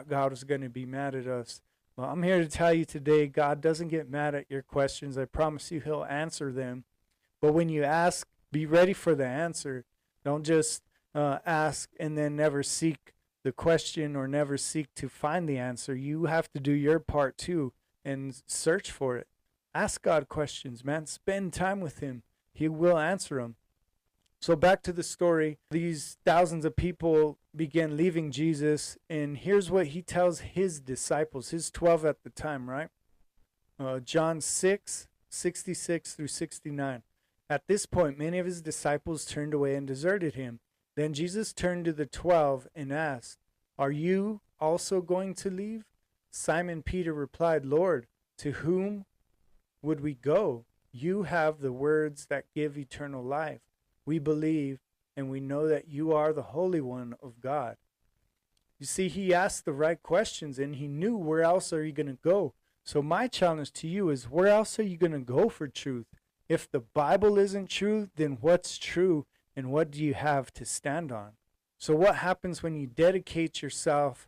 God was going to be mad at us. Well, I'm here to tell you today, God doesn't get mad at your questions. I promise you he'll answer them. But when you ask, be ready for the answer. Don't just ask and then never seek the question or never seek to find the answer. You have to do your part too and search for it. Ask God questions, man. Spend time with him. He will answer them. So back to the story. These thousands of people began leaving Jesus, and here's what he tells his disciples, his 12 at the time, right? John 6:66 through 69. At this point, many of his disciples turned away and deserted him. Then Jesus turned to the 12 and asked, "Are you also going to leave?" Simon Peter replied, "Lord, to whom would we go? You have the words that give eternal life. We believe and we know that you are the Holy One of God." You see, he asked the right questions and he knew where else are you going to go. So my challenge to you is, where else are you going to go for truth? If the Bible isn't true, then what's true and what do you have to stand on? So what happens when you dedicate yourself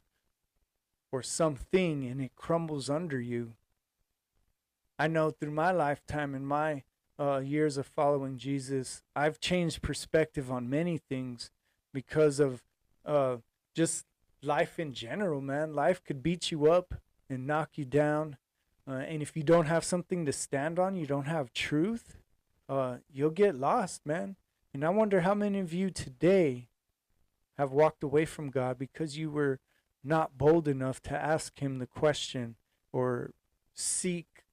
or something and it crumbles under you? I know through my lifetime and my years of following Jesus, I've changed perspective on many things because of just life in general, man. Life could beat you up and knock you down. And if you don't have something to stand on, you don't have truth, you'll get lost, man. And I wonder how many of you today have walked away from God because you were not bold enough to ask him the question or seek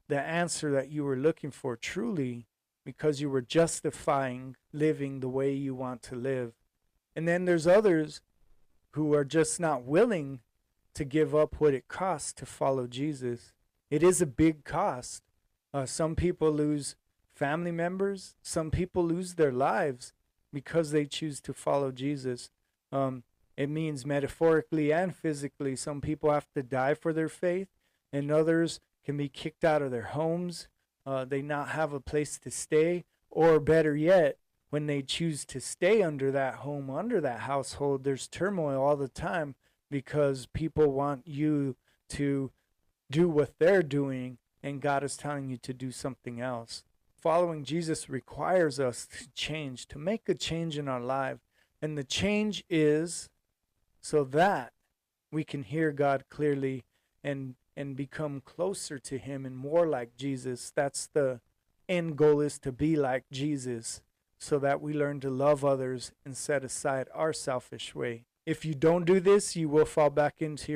the answer that you were looking for truly, because you were justifying living the way you want to live. And then there's others who are just not willing to give up what it costs to follow Jesus. It is a big cost. Some people lose family members. Some people lose their lives because they choose to follow Jesus. It means metaphorically and physically. Some people have to die for their faith, and others can be kicked out of their homes. They not have a place to stay, or better yet, when they choose to stay under that home, under that household, there's turmoil all the time because people want you to do what they're doing, and God is telling you to do something else. Following Jesus requires us to change, to make a change in our life. And the change is so that we can hear God clearly and become closer to him and more like Jesus. That's the end goal, is to be like Jesus, so that we learn to love others and set aside our selfish way. If you don't do this, you will fall back into